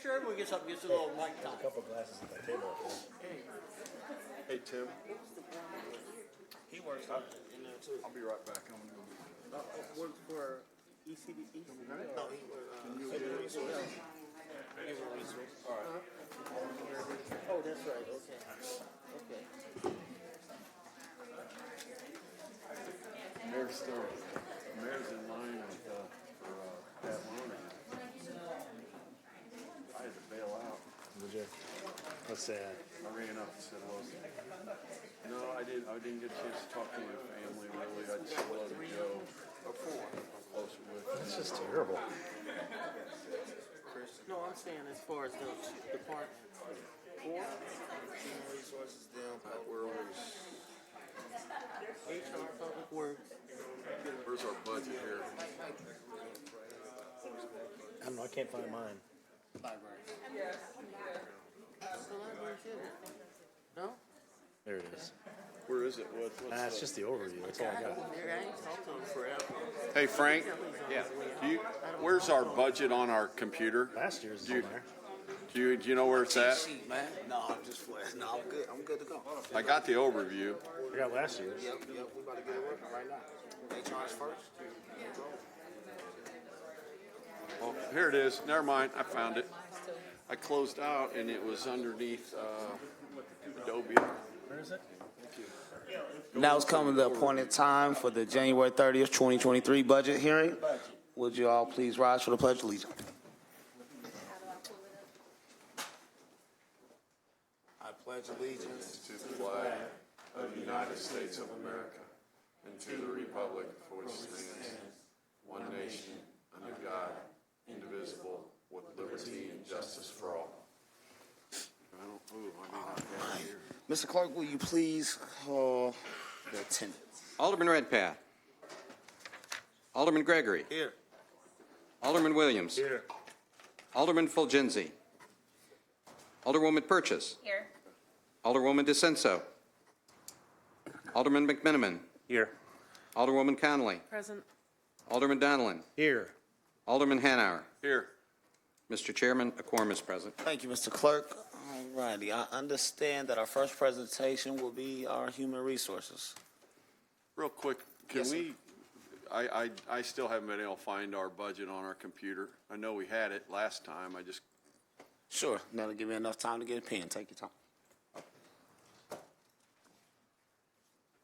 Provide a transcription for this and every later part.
sure everyone gets up and gets a little mic time. A couple glasses at the table. Hey, Tim, He works in there too. I'll be right back. I'm gonna go. Works for ECD. No, he works. All right. Oh, that's right. Okay. Okay. Mayor's in line for that loan. I had to bail out. Did you? What's that? I ran up and said, well, no, I didn't get a chance to talk to my family, really. I just let it go. I'm closer with it. That's just terrible. No, I'm saying as far as the department. Human resources, them, we're always. HR, public works. Where's our budget here? I don't know. I can't find mine. Library. The library too. No? There it is. Where is it? It's just the overview. That's all I got. There, I ain't talked to him forever. Hey, Frank. Yeah. Where's our budget on our computer? Last year's is on there. Do you know where it's at? Sheet, man. No, I'm just no, I'm good. I'm good to go. I got the overview. I got last year's. Yep, we about to get it working right now. HR's first. Oh, here it is. Never mind. I found it. I closed out and it was underneath Adobe. Where is it? Now it's coming the appointed time for the January 30th, 2023 budget hearing. Would you all please rise for the Pledge of Allegiance? I pledge allegiance To the flag of the United States of America and to the republic for which it stands, one nation, under God, indivisible, with liberty and justice for all. I may not have it here. Mr. Clerk, will you please call the attendance? Alderman Redpath. Alderman Gregory. Here. Alderman Williams. Here. Alderman Fulgenzi. Alderwoman Purchase. Here. Alderwoman DeCenso. Alderman McMiniman. Here. Alderwoman Connolly. Present. Alderman Donlin. Here. Alderman Hanauer. Here. Mr. Chairman, a quorum is present. Thank you, Mr. Clerk. All righty. I understand that our first presentation will be our human resources. Real quick, can Yes, sir. we, I still haven't been able to find our budget on our computer. I know we had it last time. I just, Sure. That'll give me enough time to get a pen. Take your time.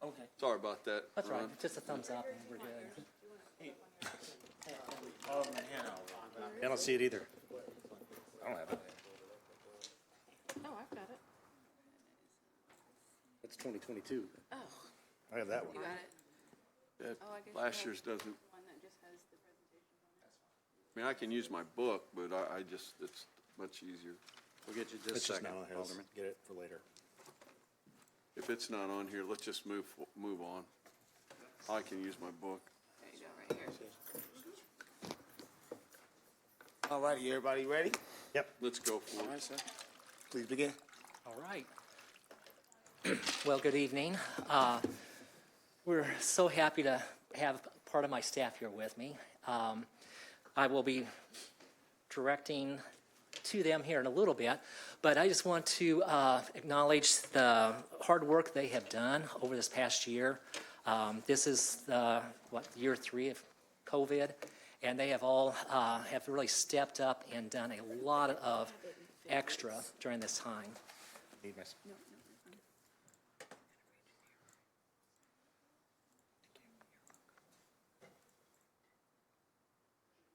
Okay. sorry about that. That's right, Ron. just a thumbs up and we're good. Alderman Hanover. I don't see it either. I don't have it. Oh, I've got it. It's 2022. Oh, I have that one. you got it. That Oh, I guess last you year's doesn't, One that just has the presentation on it. I mean, I can use my book, but I just, it's much easier. We'll get you It's just a just second, not on here. Let's Alderman. get it for later. If it's not on here, let's just move on. I can use my book. There you go, right here. All righty. Everybody ready? Let's go for All right, it. sir. Please begin. All right. Well, good evening. We're so happy to have part of my staff here with me. I will be directing to them here in a little bit, but I just want to acknowledge the hard work they have done over this past year. This is year 3 of COVID, and they have all have really stepped up and done a lot of extra during this time. Need my-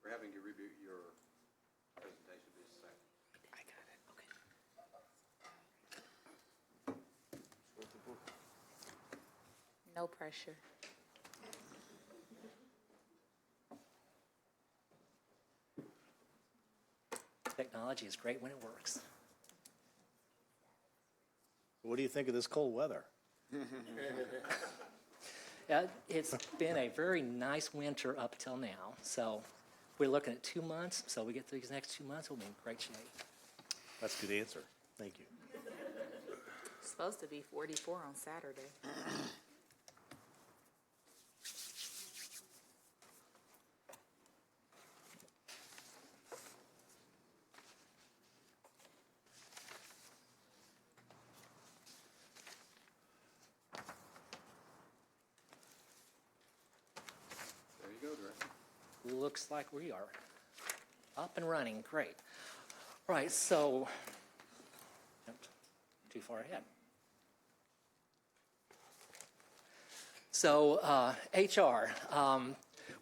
We're having to review your presentation just a second. I got it, okay. No pressure. Technology is great when it works. What do you think of this cold weather? It's been a very nice winter up till now, so we're looking at 2 months, so we get through these next 2 months, we'll be in great shape. That's a good answer. Thank you. It's supposed to be 44 on Saturday. looks like we are up and running. Great. All right, so, too far ahead. So, HR.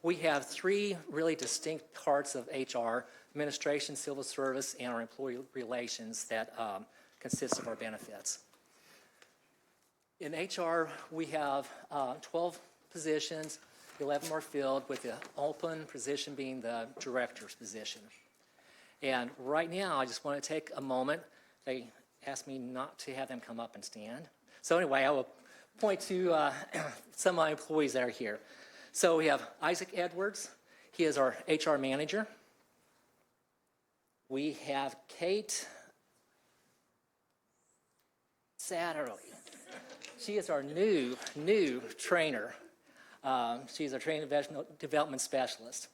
We have three really distinct parts of HR: administration, civil service, and our employee relations that consists of our benefits. In HR, we have 12 positions, 11 more filled, with the open position being the director's position. And right now, I just want to take a moment. They asked me not to have them come up and stand. So anyway, I will point to some of my employees that are here. So we have Isaac Edwards. He is our HR manager. We have Kate Satterley. She is our new trainer. She's our training development specialist.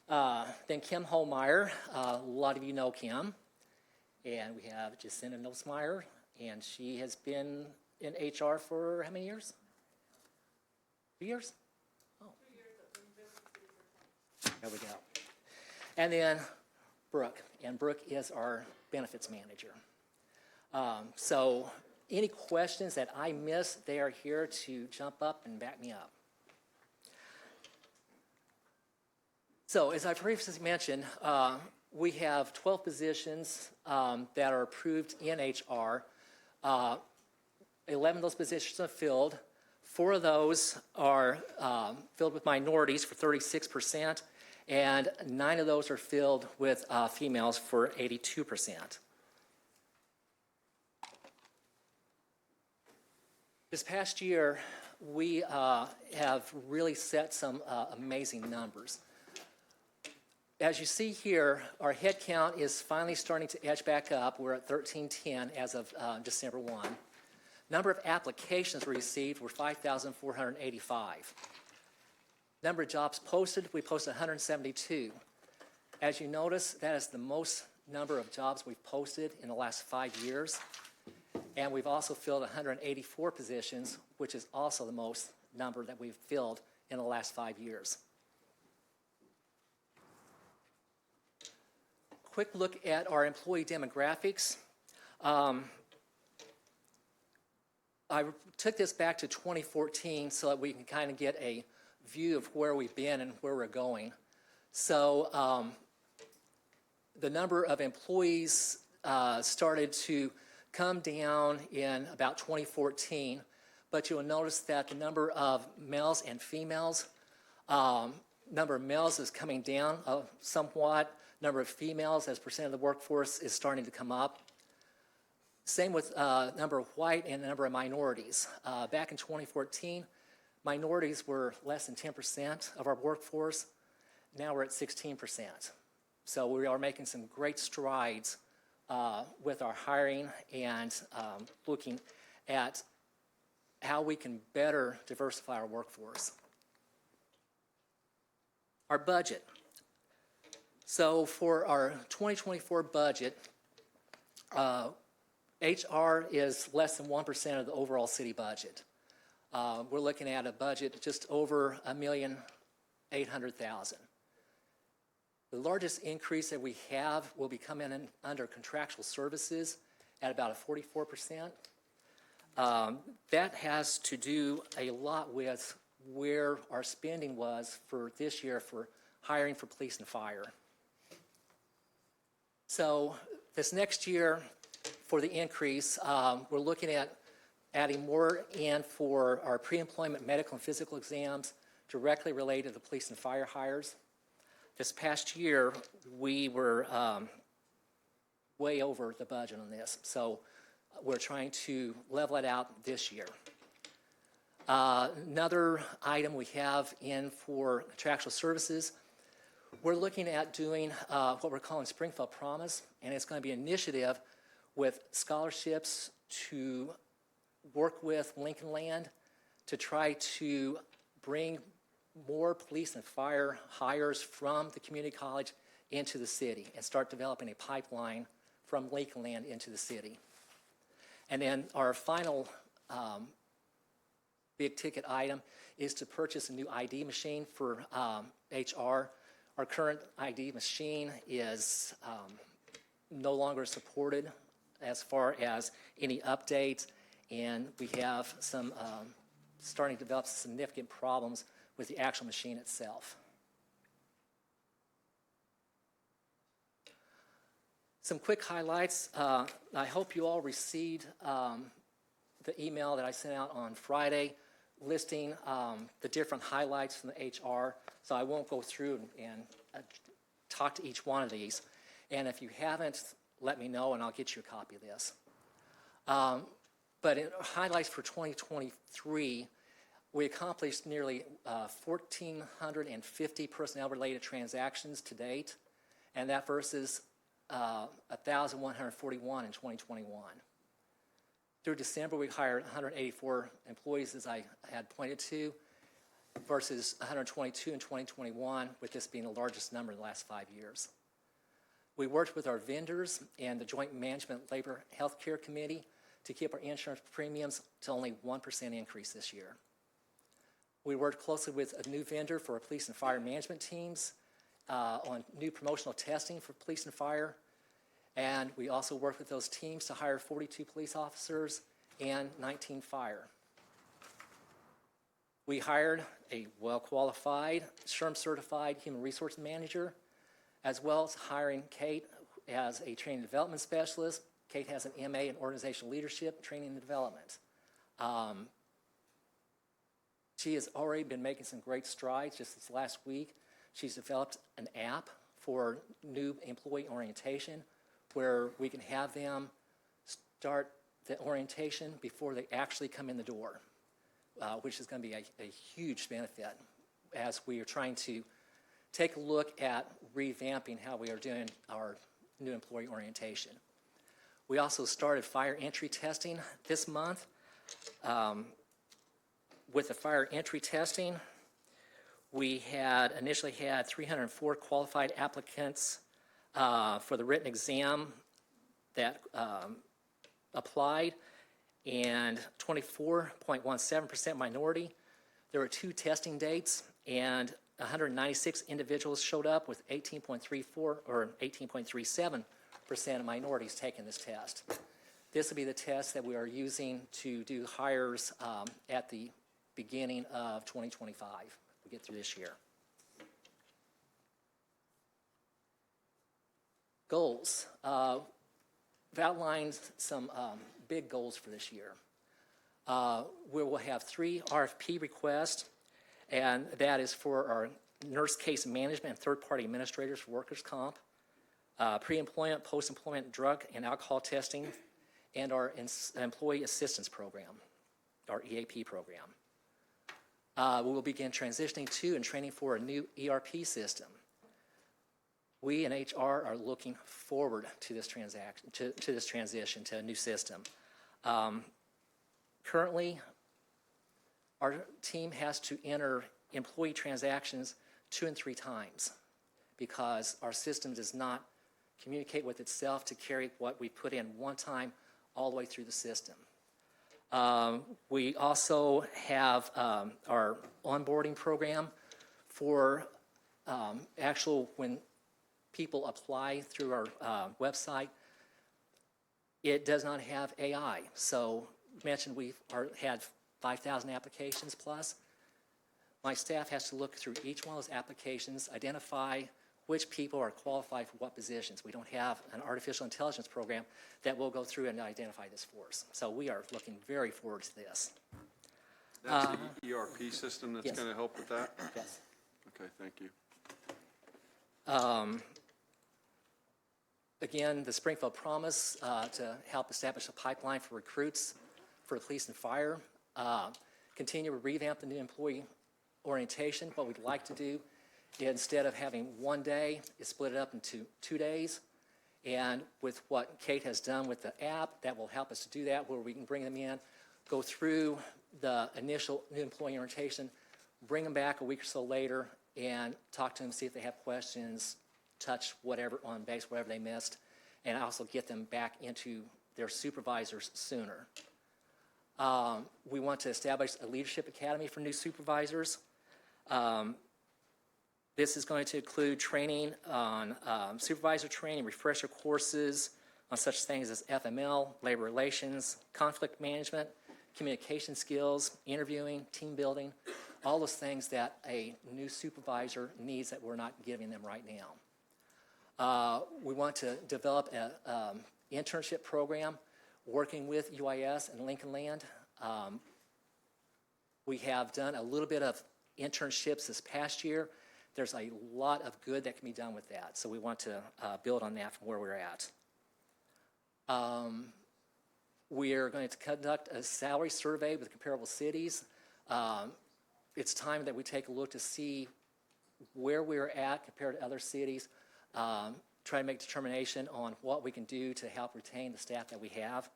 Then Kim Holmeyer. A lot of you know Kim. And we have Jacinta Nosmeyer, and she has been in HR for how many years? 2 years? Oh. There we go. And then Brooke, and Brooke is our benefits manager. So any questions that I missed, they are here to jump up and back me up. So as I previously mentioned, we have 12 positions that are approved in HR. 11 of those positions are filled. 4 of those are filled with minorities for 36%, and 9 of those are filled with females for 82%. This past year, we have really set some amazing numbers. As you see here, our head count is finally starting to edge back up. We're at 1310 as of December 1. Number of applications received were 5,485. Number of jobs posted, we posted 172. As you notice, that is the most number of jobs we've posted in the last 5 years. And we've also filled 184 positions, which is also the most number that we've filled in the last 5 years. Quick look at our employee demographics. I took this back to 2014 so that we can kind of get a view of where we've been and where we're going. So the number of employees started to come down in about 2014, but you'll notice that the number of males and females, number of males is coming down somewhat. Number of females as percent of the workforce is starting to come up. Same with number of white and number of minorities. Back in 2014, minorities were less than 10% of our workforce. Now we're at 16%. So we are making some great strides with our hiring and looking at how we can better diversify our workforce. Our budget. So for our 2024 budget, HR is less than 1% of the overall city budget. We're looking at a budget just over $1,800,000. The largest increase that we have will be coming in under contractual services at about a 44%. That has to do a lot with where our spending was for this year for hiring for police and fire. So this next year, for the increase, we're looking at adding more in for our pre-employment medical and physical exams directly related to the police and fire hires. This past year, we were way over the budget on this, so we're trying to level it out this year. Another item we have in for contractual services, we're looking at doing what we're calling Springfield Promise, and it's going to be an initiative with scholarships to work with Lincoln Land to try to bring more police and fire hires from the community college into the city and start developing a pipeline from Lincoln Land into the city. And then our final big ticket item is to purchase a new ID machine for HR. Our current ID machine is no longer supported as far as any updates, and we have some starting to develop significant problems with the actual machine itself. Some quick highlights. I hope you all received the email that I sent out on Friday listing the different highlights from the HR. So I won't go through and talk to each one of these. And if you haven't, let me know and I'll get you a copy of this. But in highlights for 2023, we accomplished nearly 1,450 personnel-related transactions to date, and that versus 1,141 in 2021. Through December, we hired 184 employees, as I had pointed to, versus 122 in 2021, with this being the largest number in the last 5 years. We worked with our vendors and the Joint Management Labor Healthcare Committee to keep our insurance premiums to only 1% increase this year. We worked closely with a new vendor for our police and fire management teams on new promotional testing for police and fire. And we also worked with those teams to hire 42 police officers and 19 fire. We hired a well-qualified, SHRM-certified human resource manager, as well as hiring Kate as a training and development specialist. Kate has an MA in organizational leadership, training and development. She has already been making some great strides. Just this last week, she's developed an app for new employee orientation where we can have them start the orientation before they actually come in the door, which is going to be a huge benefit as we are trying to take a look at revamping how we are doing our new employee orientation. We also started fire entry testing this month. With the fire entry testing, we had initially had 304 qualified applicants for the written exam that applied, and 24.17% minority. There were 2 testing dates, and 196 individuals showed up with 18.34 or 18.37% of minorities taking this test. This will be the test that we are using to do hires at the beginning of 2025. We get through this year. Goals. We've outlined some big goals for this year. We will have 3 RFP requests, and that is for our nurse case management and third-party administrators for workers' comp, pre-employment, post-employment drug and alcohol testing, and our employee assistance program, our EAP program. We will begin transitioning to and training for a new ERP system. We in HR are looking forward to this transition to a new system. Currently, our team has to enter employee transactions 2 and 3 times because our system does not communicate with itself to carry what we put in one time all the way through the system. We also have our onboarding program for when people apply through our website. It does not have AI. So mentioned we've had 5,000 applications plus. My staff has to look through each one of those applications, identify which people are qualified for what positions. We don't have an artificial intelligence program that will go through and identify this for us. So we are looking very forward to this. That's the ERP system that's Yes. going to help with that? Yes. Okay, thank you. Again, the Springfield Promise to help establish a pipeline for recruits for police and fire. Continue to revamp the new employee orientation. What we'd like to do, instead of having 1 day, is split it up into 2 days. And with what Kate has done with the app, that will help us to do that, where we can bring them in, go through the initial new employee orientation, bring them back a week or so later, and talk to them, see if they have questions, touch whatever on base, whatever they missed, and also get them back into their supervisors sooner. We want to establish a leadership academy for new supervisors. This is going to include training on supervisor training, refresher courses on such things as FML, labor relations, conflict management, communication skills, interviewing, team building, all those things that a new supervisor needs that we're not giving them right now. We want to develop an internship program working with UIS and Lincoln Land. We have done a little bit of internships this past year. There's a lot of good that can be done with that, so we want to build on that from where we're at. We are going to conduct a salary survey with comparable cities. It's time that we take a look to see where we're at compared to other cities, try to make determination on what we can do to help retain the staff that we have,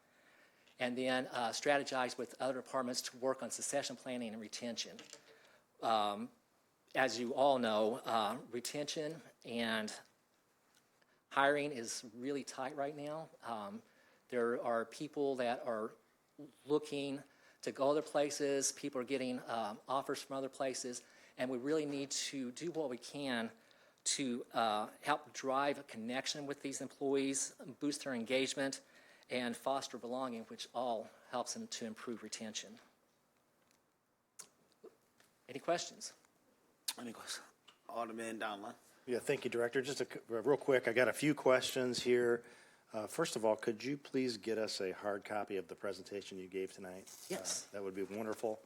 and then strategize with other departments to work on succession planning and retention. As you all know, retention and hiring is really tight right now. There are people that are looking to go other places. People are getting offers from other places, and we really need to do what we can to help drive a connection with these employees, boost their engagement, and foster belonging, which all helps them to improve retention. Any questions? Any questions? Alderman Donlin. Yeah, thank you, Director. Just real quick, I got a few questions here. First of all, could you please get us a hard copy of the presentation you gave tonight? Yes. That would be wonderful.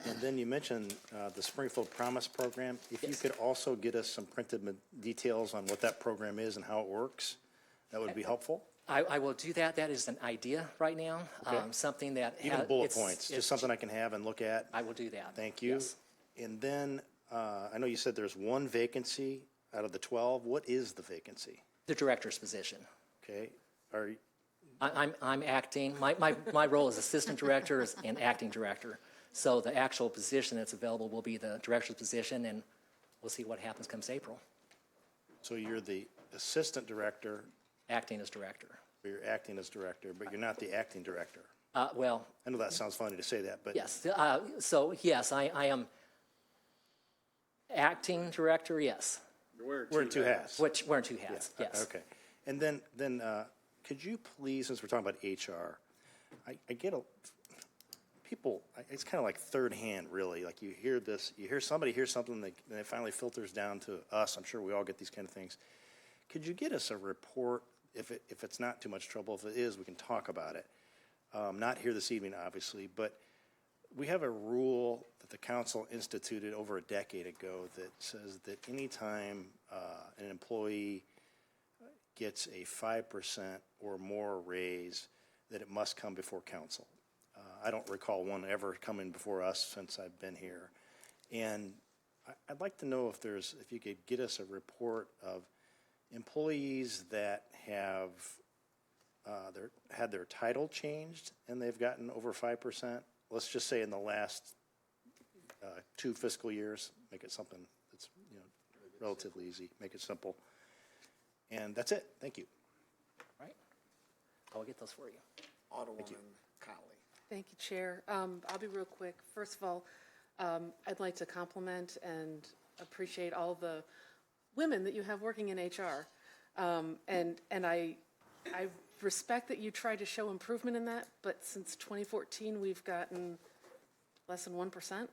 And then you mentioned the Springfield Promise Program. If you Yes. could also get us some printed details on what that program is and how it works, that would be helpful. I will do that. That is an idea right now, Okay. something that Even bullet it's- points, it's- just something I can have and look at. I will do that. Thank you. Yes. And then I know you said there's one vacancy out of the 12. What is the vacancy? The director's position. Okay. I'm acting, my role as assistant director and acting director. So the actual position that's available will be the director's position, and we'll see what happens comes April, So you're the assistant director, acting as director. or you're acting as director, but you're not the acting director. Well, I know that sounds funny to say that, but yes, so yes, I am acting director, yes. we're in two hats. Which, wearing two hats, yes. Okay. And then could you please, since we're talking about HR, I get people, it's kind of like third hand, really. Like you hear this, you hear somebody hear something, and it finally filters down to us. I'm sure we all get these kind of things. Could you get us a report, if it's not too much trouble? If it is, we can talk about it. Not here this evening, obviously, but we have a rule that the council instituted over a decade ago that says that anytime an employee gets a 5% or more raise, that it must come before council. I don't recall one ever coming before us since I've been here. And I'd like to know if you could get us a report of employees that have had their title changed and they've gotten over 5%. Let's just say in the last 2 fiscal years, make it something that's relatively easy, make it simple. And that's it. Thank you. Right? I'll get those for you. Alderwoman Conley. Thank you, Chair. I'll be real quick. First of all, I'd like to compliment and appreciate all the women that you have working in HR. And I respect that you tried to show improvement in that, but since 2014, we've gotten less than 1%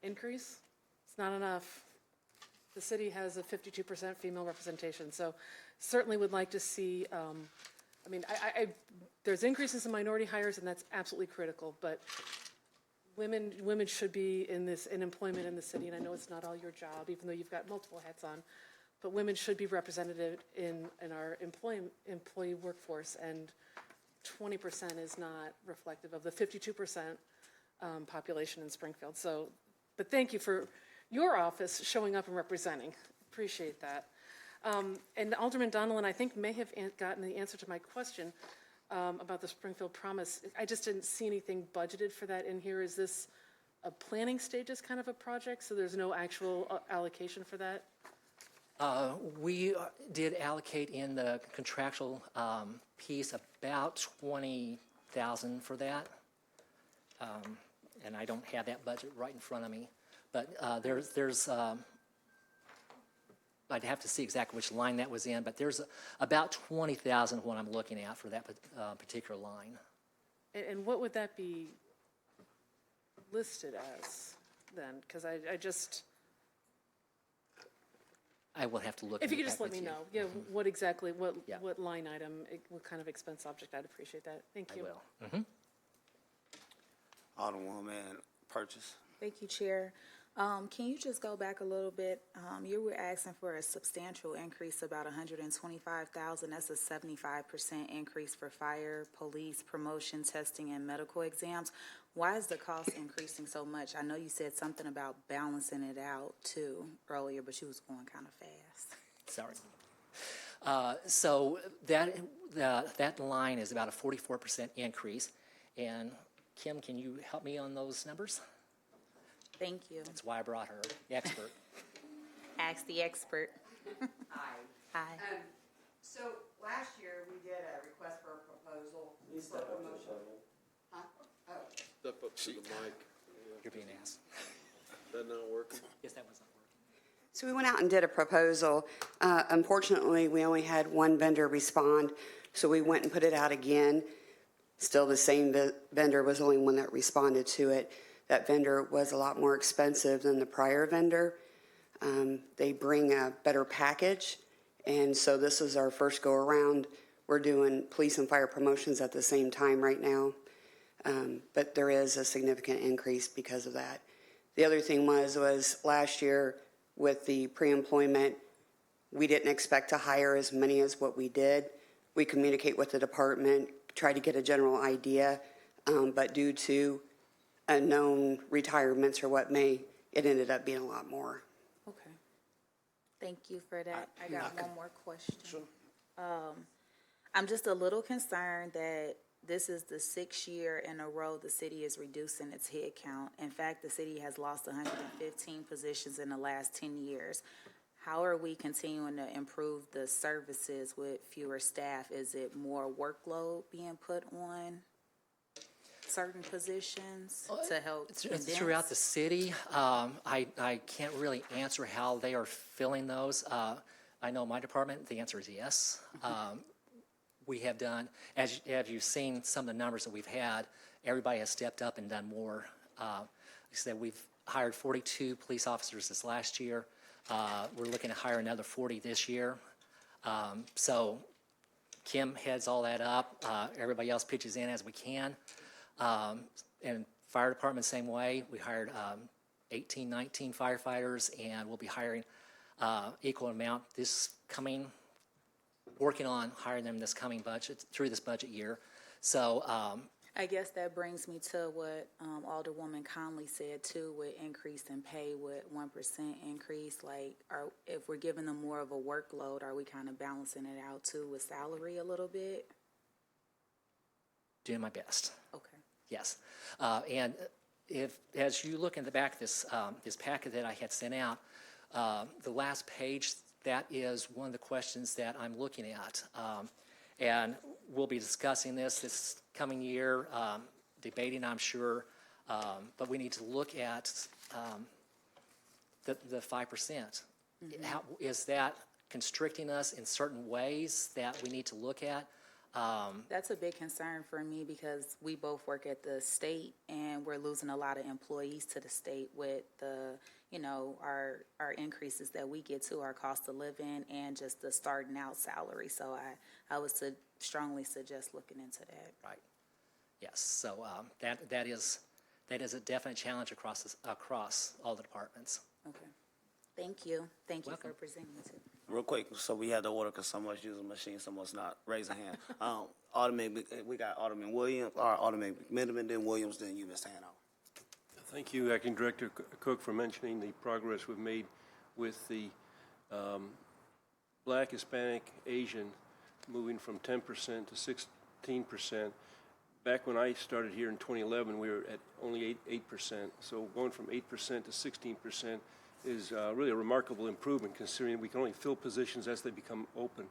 increase. It's not enough. The city has a 52% female representation, so certainly would like to see, there's increases in minority hires, and that's absolutely critical, but women should be in employment in the city, and I know it's not all your job, even though you've got multiple hats on, but women should be represented in our employee workforce, and 20% is not reflective of the 52% population in Springfield. So, but thank you for your office showing up and representing. Appreciate that. And Alderman Donlin, I think, may have gotten the answer to my question about the Springfield Promise. I just didn't see anything budgeted for that in here. Is this a planning stages kind of a project, so there's no actual allocation for that? We did allocate in the contractual piece about $20,000 for that. And I don't have that budget right in front of me. But there's I'd have to see exactly which line that was in, but there's about 20,000 what I'm looking at for that particular line. And what would that be listed as then? Because I just, I will have to look. if you into could just that let me with you. know, yeah, what exactly, Yeah. what line item, what kind of expense object, I'd appreciate that. Thank I you. will. Alderwoman Purchase. Thank you, Chair. Can you just go back a little bit? You were asking for a substantial increase, about 125,000. That's a 75% increase for fire, police, promotion, testing, and medical exams. Why is the cost increasing so much? I know you said something about balancing it out too earlier, but you was going kind of fast. Sorry. So that line is about a 44% increase. And Kim, can you help me on those numbers? Thank you. That's why I brought her, the expert. Ask the expert. Hi. Hi. So last year, we did a request for a proposal for promotion. Huh? Oh, Step up to the mic. You're being asked. That not working? Yes, that was not working. so we went out and did a proposal. Unfortunately, we only had one vendor respond, so we went and put it out again. Still the same vendor was the only one that responded to it. That vendor was a lot more expensive than the prior vendor. They bring a better package, and so this is our first go-around. We're doing police and fire promotions at the same time right now, but there is a significant increase because of that. The other thing was last year with the pre-employment, we didn't expect to hire as many as what we did. We communicate with the department, try to get a general idea, but due to unknown retirements or what it ended up being a lot more. Okay. Thank you for that. I got one more question. Sure. I'm just a little concerned that this is the 6th year in a row the city is reducing its head count. In fact, the city has lost 115 positions in the last 10 years. How are we continuing to improve the services with fewer staff? Is it more workload being put on certain positions to help It's condense? throughout the city. I can't really answer how they are filling those. I know my department, the answer is yes. We have done, as you've seen some of the numbers that we've had, everybody has stepped up and done more. Like I said, we've hired 42 police officers this last year. We're looking to hire another 40 this year. So Kim heads all that up. Everybody else pitches in as we can. And fire department, same way. We hired 18, 19 firefighters, and we'll be hiring equal amount working on hiring them this coming budget, through this budget year. So I guess that brings me to what Alderwoman Conley said too, with increase in pay with 1% increase. Like, if we're giving them more of a workload, are we kind of balancing it out too with salary a little bit? doing my best. Okay. Yes. And as you look in the back of this packet that I had sent out, the last page, that is one of the questions that I'm looking at. And we'll be discussing this coming year, debating, I'm sure, but we need to look at the 5%. Mm-hmm. How, is that constricting us in certain ways that we need to look at? That's a big concern for me because we both work at the state and we're losing a lot of employees to the state with the, our increases that we get to our cost of living and just the starting out salary. So I would strongly suggest looking into that. Right. Yes. So that is a definite challenge across all the departments. Okay. Thank you. Thank you Welcome. for presenting too. Real quick, so we had to order because someone's using a machine, someone's not. Raise a hand. We got Alderman Williams, or Alderman McMiniman, then Williams, then you, Mr. Hanover. Thank you, Acting Director Cook, for mentioning the progress we've made with the Black, Hispanic, Asian moving from 10% to 16%. Back when I started here in 2011, we were at only 8%. So going from 8% to 16% is really a remarkable improvement, considering we can only fill positions as they become open.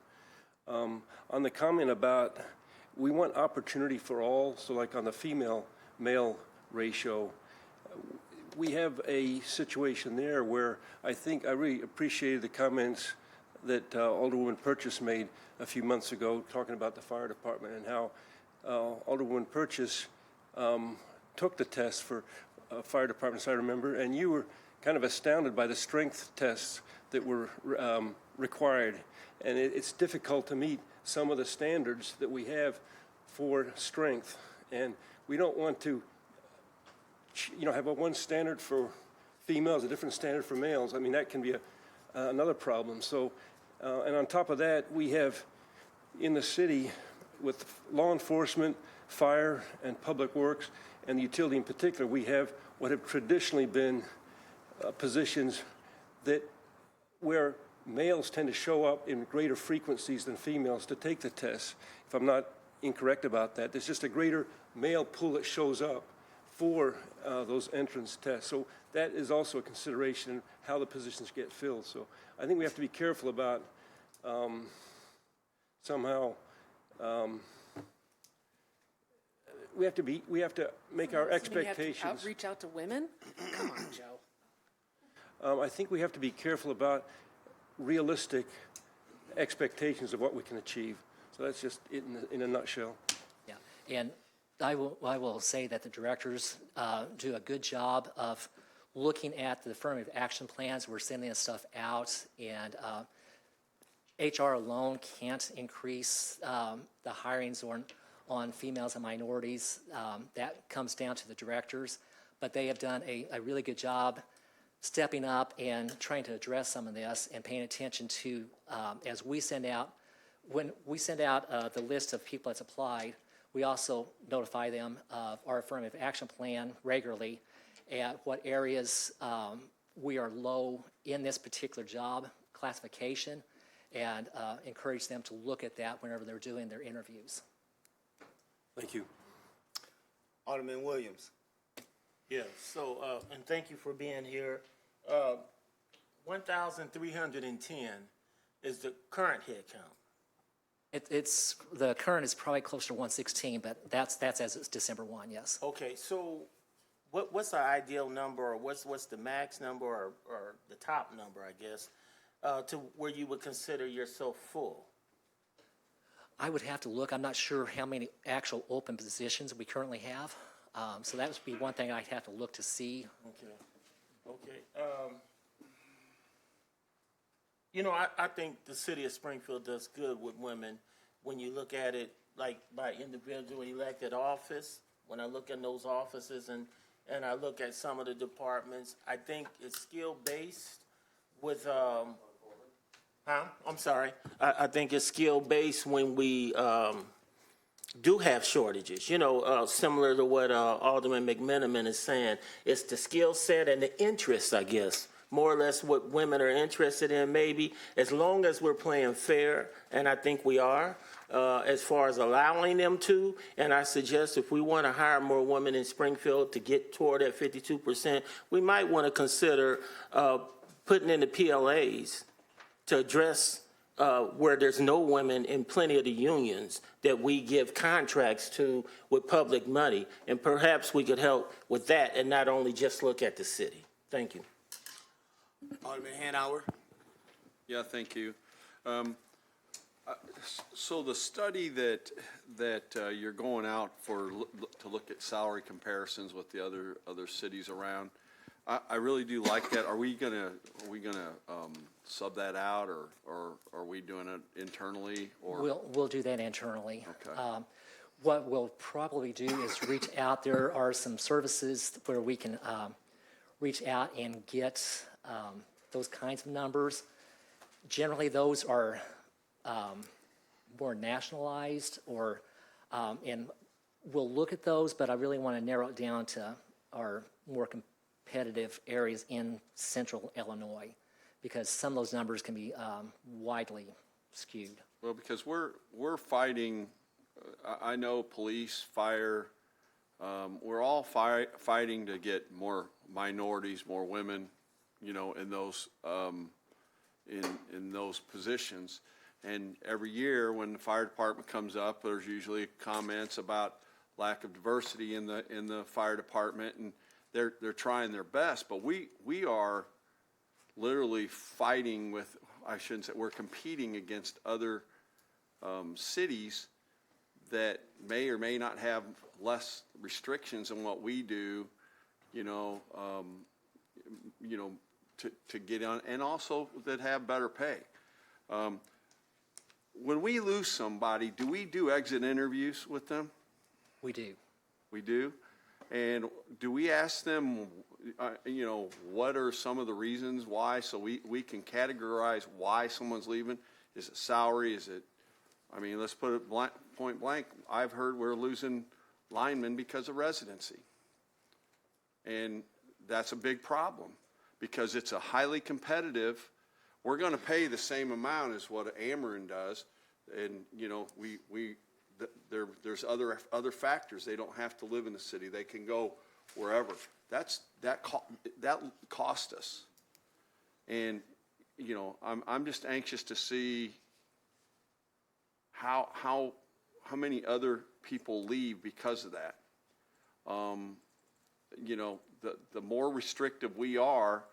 On the comment about we want opportunity for all, so like on the female-male ratio, we have a situation there where I think I really appreciated the comments that Alderwoman Purchase made a few months ago, talking about the fire department and how Alderwoman Purchase took the test for fire departments, I remember, and you were kind of astounded by the strength tests that were required. And it's difficult to meet some of the standards that we have for strength. And we don't want to, have one standard for females, a different standard for males. I mean, that can be another problem. So, and on top of that, we have in the city with law enforcement, fire, and public works, and the utility in particular, we have what have traditionally been positions that where males tend to show up in greater frequencies than females to take the test. If I'm not incorrect about that, there's just a greater male pool that shows up for those entrance tests. So that is also a consideration in how the positions get filled. So I think we have to be careful about somehow we have to make our expectations. You have to reach out to women? Come on, Joe. I think we have to be careful about realistic expectations of what we can achieve. So that's just it in a nutshell. Yeah, and I will say that the directors do a good job of looking at the affirmative action plans. We're sending this stuff out, and HR alone can't increase the hirings on females and minorities. That comes down to the directors, but they have done a really good job stepping up and trying to address some of this and paying attention to, as we send out, when we send out the list of people that's applied, we also notify them of our affirmative action plan regularly at what areas we are low in this particular job classification, and encourage them to look at that whenever they're doing their interviews. Thank you. Alderman Williams. Yeah, so, and thank you for being here. 1,310 is the current head count. It's the current is probably closer to 116, but that's as it's December 1, yes. Okay, so what's the ideal number, or what's the max number, or the top number, I guess, to where you would consider yourself full? I would have to look. I'm not sure how many actual open positions we currently have. So that would be one thing I'd have to look to see. Okay. I think the city of Springfield does good with women when you look at it like by individual elected office. When I look at those offices and I look at some of the departments, I think it's skill-based with, I'm sorry. I think it's skill-based when we do have shortages, similar to what Alderman McMenamin is saying. It's the skill set and the interest, I guess, more or less what women are interested in, maybe, as long as we're playing fair, and I think we are, as far as allowing them to. And I suggest if we want to hire more women in Springfield to get toward that 52%, we might want to consider putting in the PLAs to address where there's no women in plenty of the unions that we give contracts to with public money. And perhaps we could help with that and not only just look at the city. Thank you. Alderman Hanauer. Yeah, thank you. So the study that you're going out to look at salary comparisons with the other cities around, I really do like that. Are we gonna sub that out, or are we doing it internally? Or We'll do that internally. Okay. What we'll probably do is reach out. There are some services where we can reach out and get those kinds of numbers. Generally, those are more nationalized, and we'll look at those, but I really want to narrow it down to our more competitive areas in central Illinois, because some of those numbers can be widely skewed. Well, because we're fighting, I know police, fire, we're all fighting to get more minorities, more women, in those in those positions. And every year when the fire department comes up, there's usually comments about lack of diversity in the fire department, and they're trying their best. But we are literally fighting with I shouldn't say, we're competing against other cities that may or may not have less restrictions than what we do, to get on, and also that have better pay. When we lose somebody, do we do exit interviews with them? We do. We do? And do we ask them, what are some of the reasons why, so we can categorize why someone's leaving? Is it salary? Is it, let's put it point blank. I've heard we're losing linemen because of residency. And that's a big problem because it's a highly competitive. We're going to pay the same amount as what Ameren does. And, there's other factors. They don't have to live in the city. They can go wherever. That cost us. And, I'm just anxious to see how many other people leave because of that. The more restrictive we are,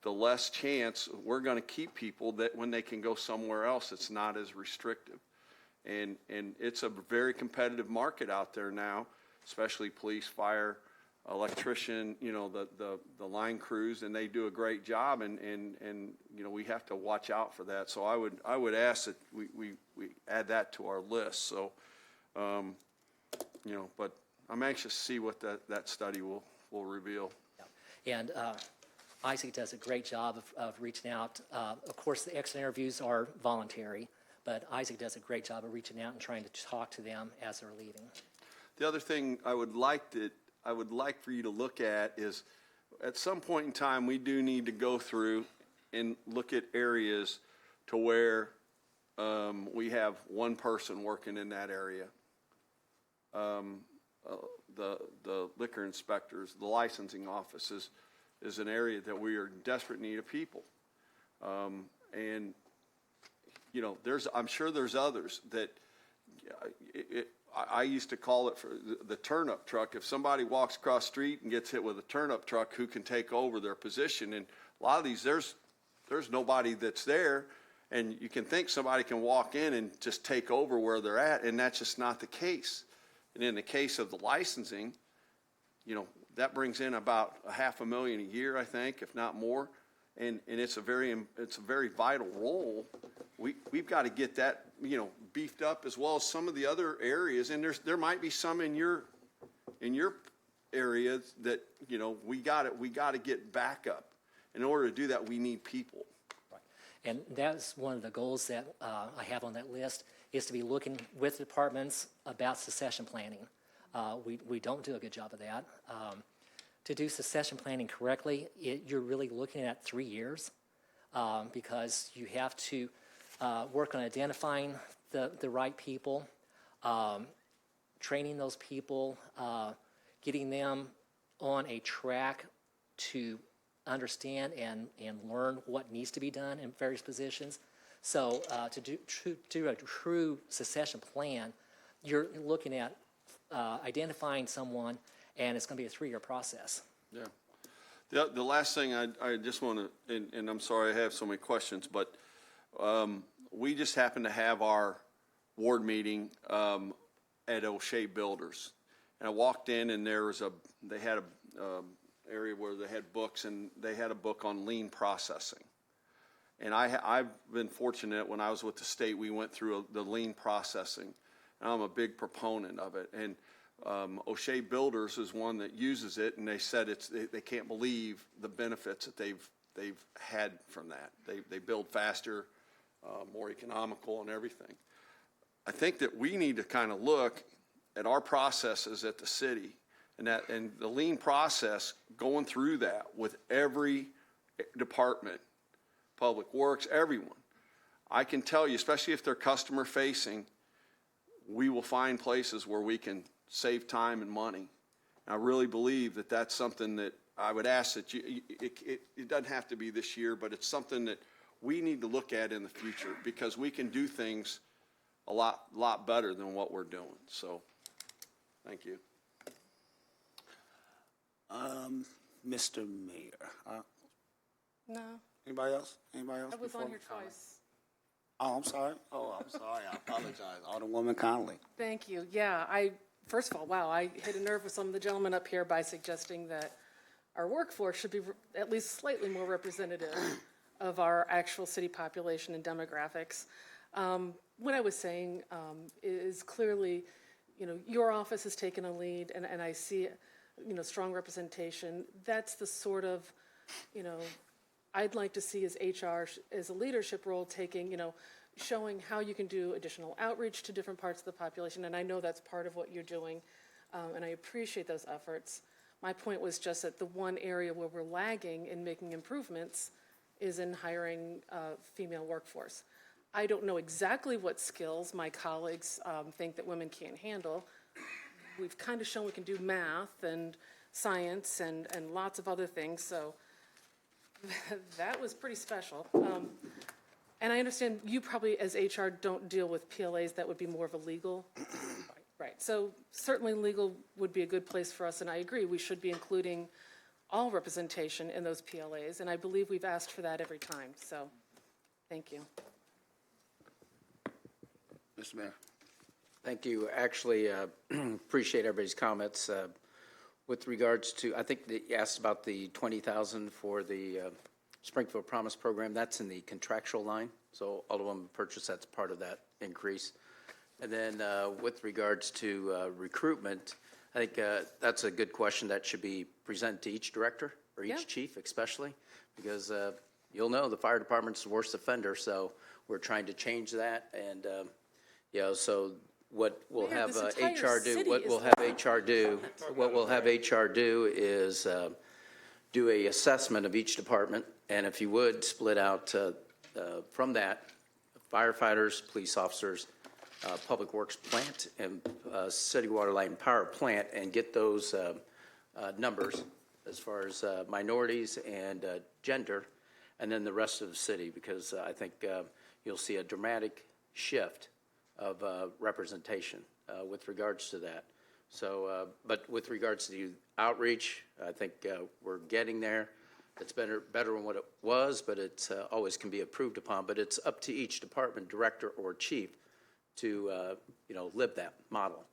the less chance we're going to keep people that when they can go somewhere else, it's not as restrictive. And it's a very competitive market out there now, especially police, fire, electrician, the line crews, and they do a great job, and we have to watch out for that. So I would ask that we add that to our list. So, but I'm anxious to see what that study will reveal. Yeah. And Isaac does a great job of reaching out. Of course, the exit interviews are voluntary, but Isaac does a great job of reaching out and trying to talk to them as they're leaving. The other thing I would like for you to look at is, at some point in time, we do need to go through and look at areas to where we have one person working in that area. The liquor inspectors, the licensing offices is an area that we are in desperate need of people. And I'm sure there's others that I used to call it for the turnip truck. If somebody walks across the street and gets hit with a turnip truck, who can take over their position? And a lot of these, there's nobody that's there, and you can think somebody can walk in and just take over where they're at, and that's just not the case. And in the case of the licensing, that brings in about $500,000 a year, I think, if not more. And it's a very vital role. We've got to get that beefed up, as well as some of the other areas. And there might be some in your area that we got to get back up. In order to do that, we need people. Right. And that's one of the goals that I have on that list, is to be looking with departments about succession planning. We don't do a good job of that. To do succession planning correctly, you're really looking at 3 years, because you have to work on identifying the right people, training those people, getting them on a track to understand and learn what needs to be done in various positions. So to do a true succession plan, you're looking at identifying someone, and it's going to be a 3-year process. Yeah. The last thing I just want to, and I'm sorry I have so many questions, but we just happened to have our ward meeting at O'Shea Builders. And I walked in, and they had a area where they had books, and they had a book on lean processing. And I've been fortunate, when I was with the state, we went through the lean processing, and I'm a big proponent of it. And O'Shea Builders is one that uses it, and they said they can't believe the benefits that they've had from that. They build faster, more economical, and everything. I think that we need to kind of look at our processes at the city, and the lean process, going through that with every department, Public Works, everyone. I can tell you, especially if they're customer facing, we will find places where we can save time and money. And I really believe that that's something that I would ask that it doesn't have to be this year, but it's something that we need to look at in the future, because we can do things a lot better than what we're doing. So, thank you. Mr. Mayor. No, Anybody else? Anybody else? I was before on we here comment? twice. Oh, I'm sorry. I'm sorry. I apologize. Alderwoman Connolly. Thank you. Yeah, first of all, wow, I hit a nerve with some of the gentlemen up here by suggesting that our workforce should be at least slightly more representative of our actual city population and demographics. What I was saying is clearly, your office has taken a lead, and I see, strong representation. That's the sort of, I'd like to see as HR, as a leadership role, taking, showing how you can do additional outreach to different parts of the population, and I know that's part of what you're doing, and I appreciate those efforts. My point was just that the one area where we're lagging in making improvements is in hiring a female workforce. I don't know exactly what skills my colleagues think that women can't handle. We've kind of shown we can do math and science and lots of other things, so that was pretty special. And I understand you probably, as HR, don't deal with PLAs. That would be more of a legal. Right. So certainly legal would be a good place for us, and I agree. We should be including all representation in those PLAs, and I believe we've asked for that every time. So thank you. Mr. Mayor. Thank you. Actually, appreciate everybody's comments. With regards to, I think that you asked about the $20,000 for the Springfield Promise Program. That's in the contractual line. So Alderwoman Purchase, that's part of that increase. And then with regards to recruitment, I think that's a good question that should be presented to each director or each chief especially, because you'll know the fire department's the worst offender, so we're trying to change that. And, so what we'll Mayor, have this entire HR do, city what is we'll have HR do, what we'll have HR do is do a assessment of each department, and if you would, split out from that, firefighters, police officers, Public Works plant, and City Water, Light, and Power plant, and get those numbers as far as minorities and gender, and then the rest of the city, because I think you'll see a dramatic shift of representation with regards to that. So, but with regards to the outreach, I think we're getting there. It's better than what it was, but it's always can be improved upon. But it's up to each department director or chief to live that model.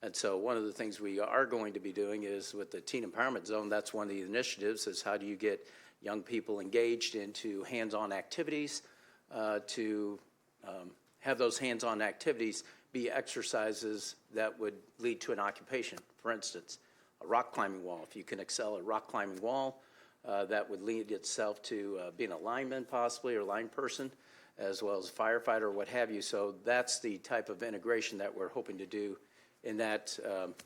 And so one of the things we are going to be doing is with the Teen Empowerment Zone, that's one of the initiatives, is how do you get young people engaged into hands-on activities to have those hands-on activities be exercises that would lead to an occupation. For instance, a rock climbing wall. If you can excel at rock climbing wall, that would lead itself to being a lineman possibly, or line person, as well as a firefighter or what have you. So that's the type of integration that we're hoping to do in that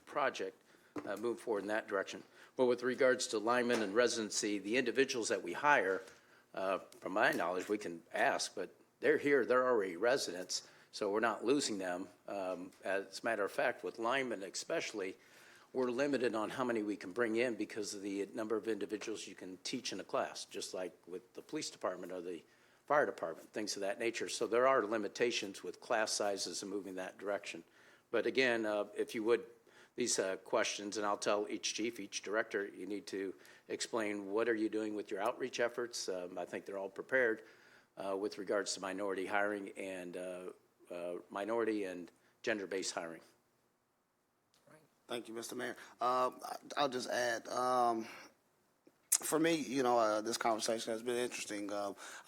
project, move forward in that direction. But with regards to linemen and residency, the individuals that we hire, from my knowledge, we can ask, but they're here, they're already residents, so we're not losing them. As a matter of fact, with linemen especially, we're limited on how many we can bring in because of the number of individuals you can teach in a class, just like with the police department or the fire department, things of that nature. So there are limitations with class sizes and moving that direction. But again, if you would, these questions, and I'll tell each chief, each director, you need to explain what are you doing with your outreach efforts. I think they're all prepared with regards to minority hiring and minority and gender-based hiring. Thank you, Mr. Mayor. I'll just add, for me, this conversation has been interesting.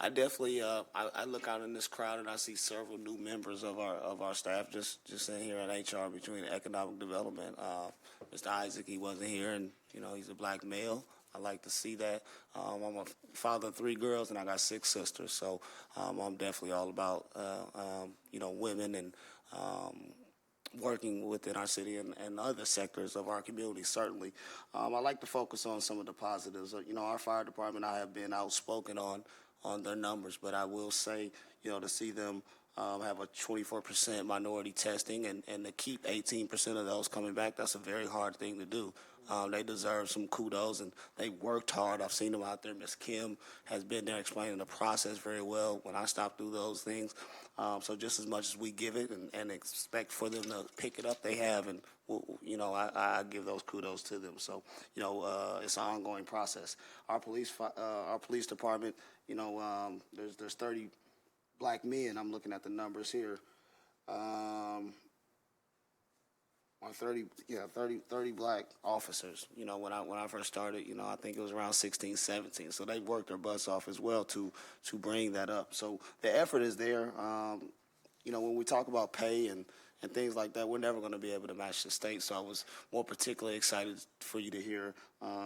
I definitely, I look out in this crowd and I see several new members of our staff just in here at HR between economic development. Mr. Isaac, he wasn't here, and he's a black male. I like to see that. I'm a father of 3 girls, and I got 6 sisters, so I'm definitely all about women and working within our city and other sectors of our community, certainly. I like to focus on some of the positives. Our fire department, I have been outspoken on their numbers, but I will say, to see them have a 24% minority testing, and to keep 18% of those coming back, that's a very hard thing to do. They deserve some kudos, and they worked hard. I've seen them out there. Ms. Kim has been there explaining the process very well when I stopped through those things. So just as much as we give it and expect for them to pick it up, they have, and I give those kudos to them. So it's an ongoing process. Our police department, there's 30 black men. I'm looking at the numbers here. Or 30 black officers. When I first started, I think it was around 16, 17. So they worked their butts off as well to bring that up. So the effort is there. When we talk about pay and things like that, we're never going to be able to match the state. So I was more particularly excited for you to hear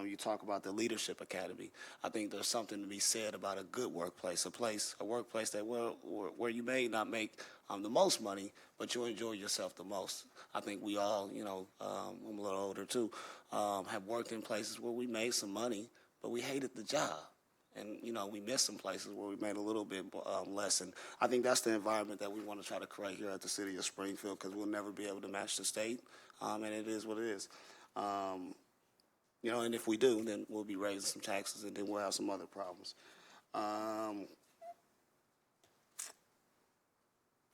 you talk about the Leadership Academy. I think there's something to be said about a good workplace, a workplace that where you may not make the most money, but you enjoy yourself the most. I think we all, I'm a little older too, have worked in places where we made some money, but we hated the job. And, we missed some places where we made a little bit less. And I think that's the environment that we want to try to create here at the city of Springfield, because we'll never be able to match the state, and it is what it is. And if we do, then we'll be raising some taxes, and then we'll have some other problems.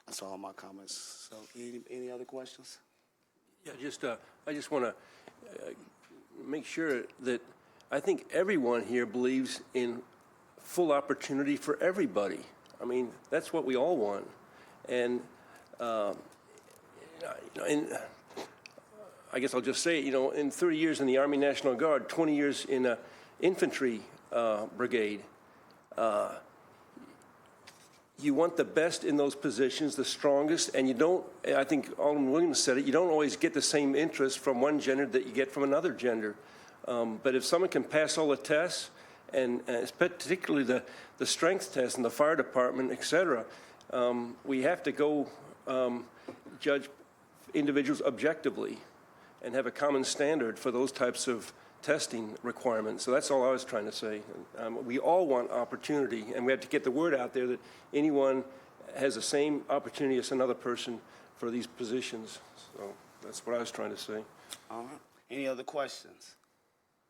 That's all my comments. So any other questions? Yeah, I just want to make sure that I think everyone here believes in full opportunity for everybody. I mean, that's what we all want. And, and I guess I'll just say, in 30 years in the Army National Guard, 20 years in an infantry brigade, you want the best in those positions, the strongest, and you don't, I think Alderman Williams said it, you don't always get the same interest from one gender that you get from another gender. But if someone can pass all the tests, and particularly the strength test in the fire department, et cetera, we have to go judge individuals objectively and have a common standard for those types of testing requirements. So that's all I was trying to say. We all want opportunity, and we have to get the word out there that anyone has the same opportunity as another person for these positions. So that's what I was trying to say. All right. Any other questions?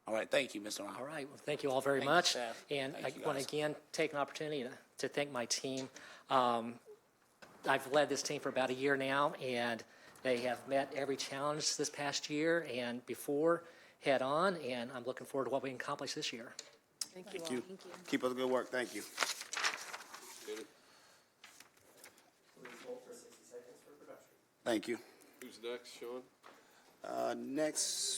All right. Thank you, Mr. Ron. All right, well, thank you all very much. And I want to again take an opportunity to thank my team. I've led this team for about a year now, and they have met every challenge this past year and before head on, and I'm looking forward to what we can accomplish this year. Thank you all. Thank you. Keep up the good work. Thank you. Thank you. Who's next, Sean? Next.